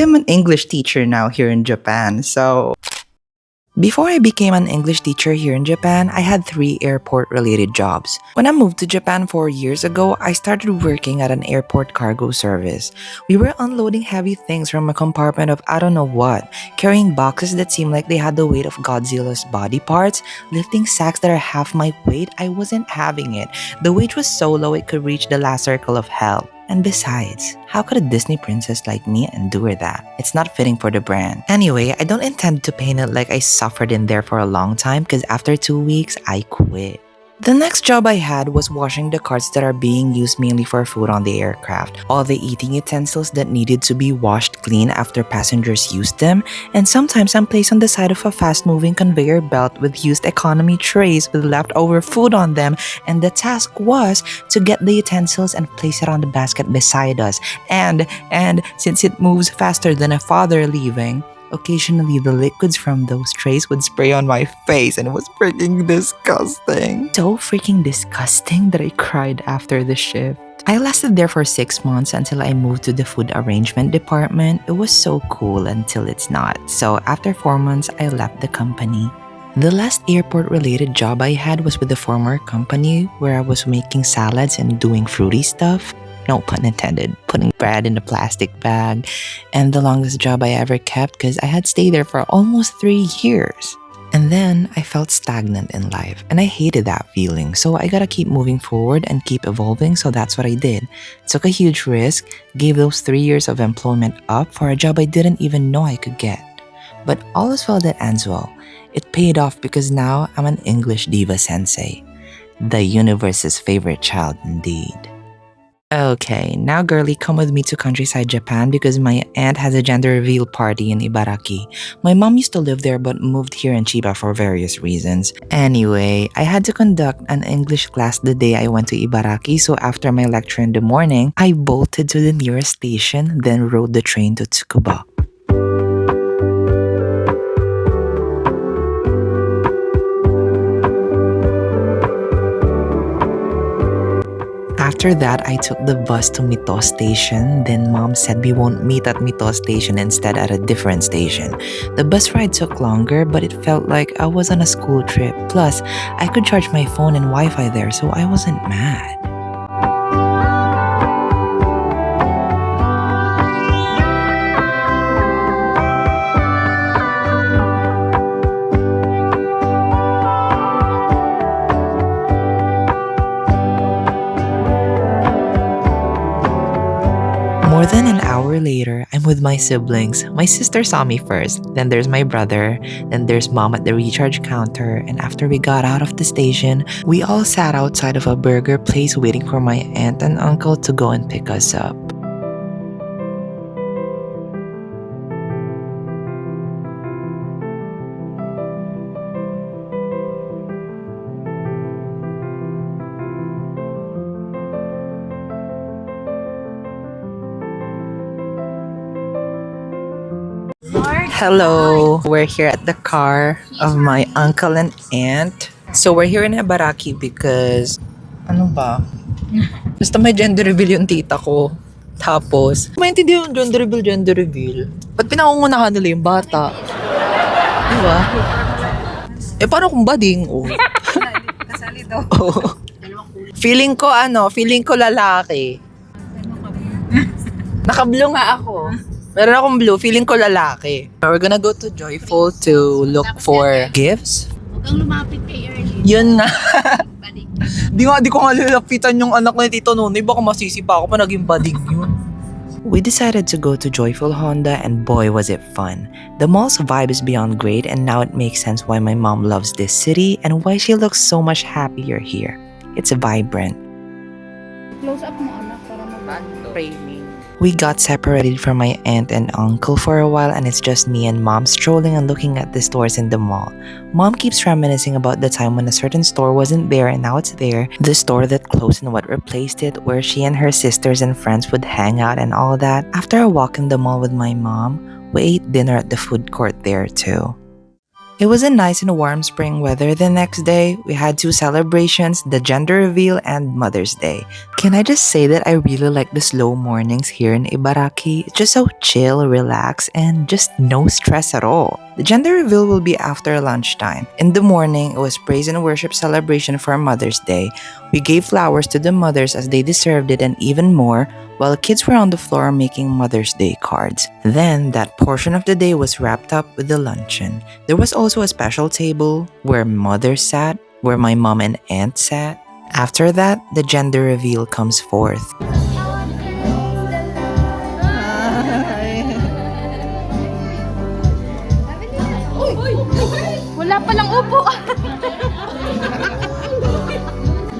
am an English teacher now here in Japan, so before I became an English teacher here in Japan, I had 3 airport-related jobs. When I moved to Japan 4 years ago, I started working at an airport cargo service. We were unloading heavy things from a compartment of I don't know what, carrying boxes that seemed like they had the weight of Godzilla's body parts, lifting sacks that are half my weight. I wasn't having it. The weight was so low it could reach the last circle of hell. And besides, how could a Disney princess like me endure that? It's not fitting for the brand. Anyway, I don't intend to paint it like I suffered in there for a long time because after 2 weeks, I quit. The next job I had was washing the carts that are being used mainly for food on the aircraft, all the eating utensils that needed to be washed clean after passengers used them, and sometimes I'm placed on the side of a fast-moving conveyor belt with used economy trays with leftover food on them, and the task was to get the utensils and place it on the basket beside us, and since it moves faster than a father leaving, occasionally the liquids from those trays would spray on my face and it was freaking disgusting. So freaking disgusting that I cried after the shift. I lasted there for 6 months until I moved to the food arrangement department. It was so cool until it's not. So after 4 months, I left the company. The last airport-related job I had was with the former company where I was making salads and doing fruity stuff. No pun intended, putting bread in a plastic bag. And the longest job I ever kept because I had stayed there for almost 3 years. And then I felt stagnant in life and I hated that feeling. So I gotta keep moving forward and keep evolving. So that's what I did. Took a huge risk, gave those 3 years of employment up for a job I didn't even know I could get. But all is well that ends well. It paid off because now I'm an English diva sensei. The universe's favorite child indeed. Okay, now girlie, come with me to countryside Japan because my aunt has a gender reveal party in Ibaraki. My mom used to live there but moved here in Chiba for various reasons. Anyway, I had to conduct an English class the day I went to Ibaraki, so after my lecture in the morning, I bolted to the nearest station, then rode the train to Tsukuba. After that, I took the bus to Mito Station. Then mom said we won't meet at Mito Station, instead at a different station. The bus ride took longer, but it felt like I was on a school trip. Plus, I could charge my phone and Wi-Fi there, so I wasn't mad. More than an hour later, I'm with my siblings. My sister saw me first, then there's my brother, then there's mom at the recharge counter, and after we got out of the station, we all sat outside of a burger place waiting for my aunt and uncle to go and pick us up. Hello, we're here at the car of my uncle and aunt. So we're here in Ibaraki because, ano ba? Basta may gender reveal yung tita ko. Tapos, maintindihan yung gender reveal. Ba't pinangungunahan nila yung bata? Diba? Eh, paano kung bading? Oh. Kasali daw. Oh. Feeling ko lalaki. Naka-blue nga ako. Meron akong blue, feeling ko lalaki. We're gonna go to Joyful to look for gifts. Huwag kang lumapit kay Early. Yun nga. Balik. Di ko nga lalapitan yung anak ni Tito Nonoy. Baka masisipa ako pa naging badig yun. We decided to go to Joyful Honda and boy was it fun. The mall's vibe is beyond great and now it makes sense why my mom loves this city and why she looks so much happier here. It's vibrant. Close up mo anak para Framing. We got separated from my aunt and uncle for a while and it's just me and mom strolling and looking at the stores in the mall. Mom keeps reminiscing about the time when a certain store wasn't there and now it's there. The store that closed and what replaced it, where she and her sisters and friends would hang out and all that. After a walk in the mall with my mom, we ate dinner at the food court there too. It was a nice and warm spring weather the next day. We had 2 celebrations, the gender reveal and Mother's Day. Can I just say that I really like the slow mornings here in Ibaraki? It's just so chill, relaxed, and just no stress at all. The gender reveal will be after lunchtime. In the morning, it was praise and worship celebration for Mother's Day. We gave flowers to the mothers as they deserved it and even more, while kids were on the floor making Mother's Day cards. Then, that portion of the day was wrapped up with the luncheon. There was also a special table where mothers sat, where my mom and aunt sat. After that, the gender reveal comes forth. Wala palang upo.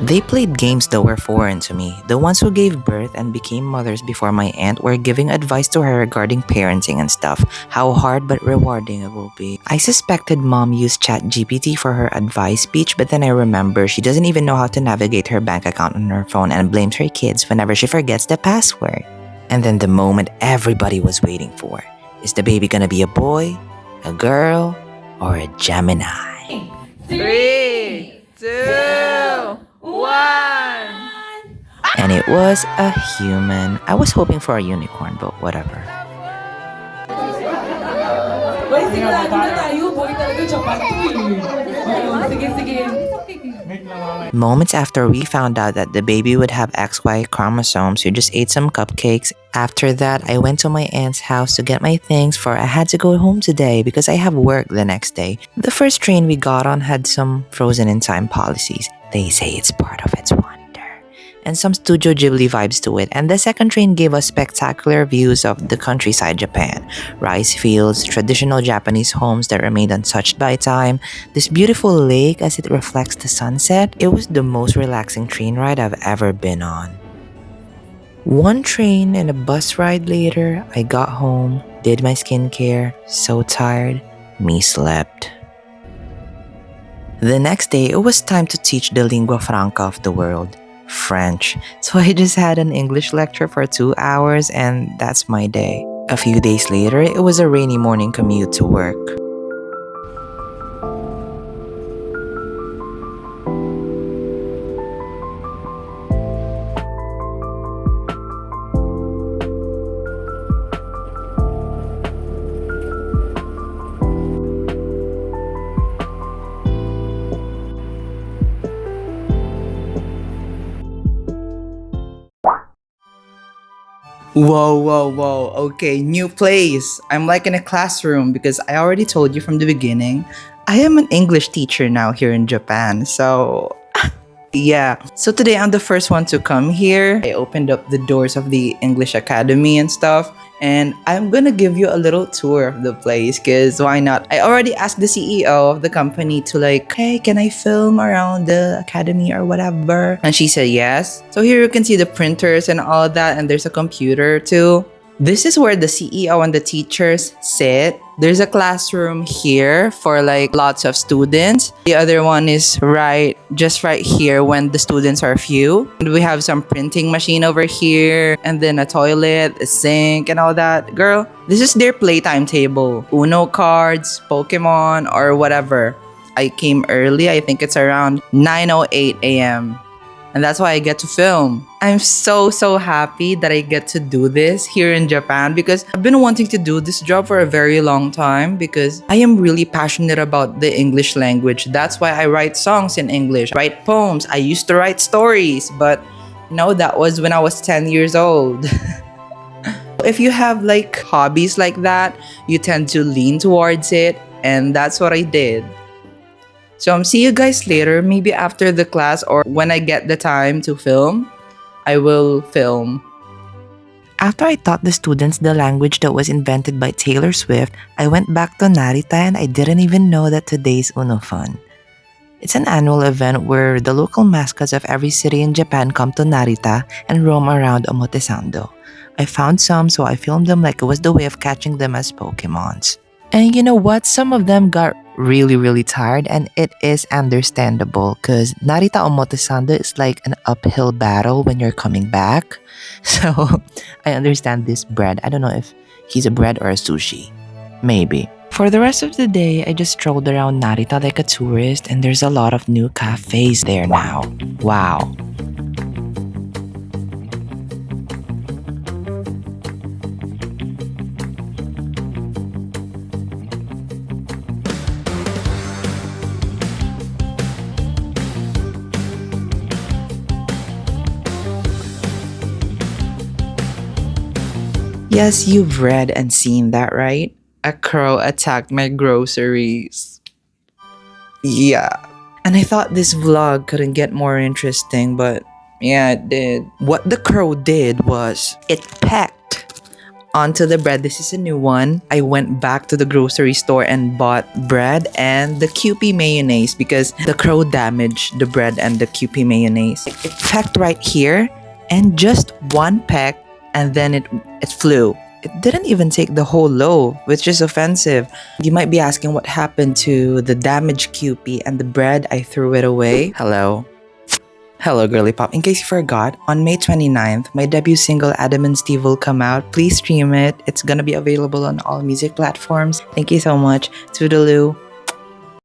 They played games that were foreign to me. The ones who gave birth and became mothers before my aunt were giving advice to her regarding parenting and stuff, how hard but rewarding it will be. I suspected mom used ChatGPT for her advice speech, but then I remember she doesn't even know how to navigate her bank account on her phone and blames her kids whenever she forgets the password. And then the moment everybody was waiting for. Is the baby gonna be a boy, a girl, or a Gemini? 3, 2, 1. And it was a human. I was hoping for a unicorn, but whatever. Uy, sigurado na tayo. Boy talaga Japan to eh. Sige, sige. Moments after we found out that the baby would have XY chromosomes, we just ate some cupcakes. After that, I went to my aunt's house to get my things for I had to go home today because I have work the next day. The first train we got on had some frozen in time policies. They say it's part of its wonder. And some Studio Ghibli vibes to it. And the second train gave us spectacular views of the countryside Japan. Rice fields, traditional Japanese homes that remained untouched by time, this beautiful lake as it reflects the sunset. It was the most relaxing train ride I've ever been on. One train and a bus ride later, I got home, did my skincare, so tired, me slept. The next day, it was time to teach the lingua franca of the world, French. So I just had an English lecture for 2 hours and that's my day. A few days later, it was a rainy morning commute to work. Whoa. Okay, new place. I'm like in a classroom because I already told you from the beginning. I am an English teacher now here in Japan. So, yeah. So today I'm the first one to come here. I opened up the doors of the English Academy and stuff. And I'm gonna give you a little tour of the place because why not? I already asked the CEO of the company to like, hey, can I film around the academy or whatever? And she said yes. So here you can see the printers and all that, and there's a computer too. This is where the CEO and the teachers sit. There's a classroom here for like lots of students. The other one is just right here when the students are few. And we have some printing machine over here and then a toilet, a sink and all that. Girl, this is their playtime table. Uno cards, Pokemon or whatever. I came early. I think it's around 9:08 a.m. And that's why I get to film. I'm so happy that I get to do this here in Japan because I've been wanting to do this job for a very long time because I am really passionate about the English language. That's why I write songs in English, write poems. I used to write stories, but that was when I was 10 years old. If you have like hobbies like that, you tend to lean towards it, and that's what I did. So see you guys later, maybe after the class or when I get the time to film, I will film. After I taught the students the language that was invented by Taylor Swift, I went back to Narita and I didn't even know that today's Uno Fun. It's an annual event where the local mascots of every city in Japan come to Narita and roam around Omotesando. I found some, so I filmed them like it was the way of catching them as Pokemons. And you know what? Some of them got really tired, and it is understandable because Narita Omotesando is like an uphill battle when you're coming back. So I understand this bread. I don't know if he's a bread or a sushi. Maybe. For the rest of the day, I just strolled around Narita like a tourist, and there's a lot of new cafes there now. Wow. Yes, you've read and seen that, right? A crow attacked my groceries. Yeah. And I thought this vlog couldn't get more interesting, but yeah, it did. What the crow did was it pecked onto the bread. This is a new one. I went back to the grocery store and bought bread and the Kewpie mayonnaise because the crow damaged the bread and the Kewpie mayonnaise. It pecked right here and just one peck and then it flew. It didn't even take the whole loaf, which is offensive. You might be asking what happened to the damaged Kewpie and the bread. I threw it away. Hello, Girly Pop. In case you forgot, on May 29th, my debut single Adam and Steve will come out. Please stream it. It's gonna be available on all music platforms. Thank you so much. Toodaloo.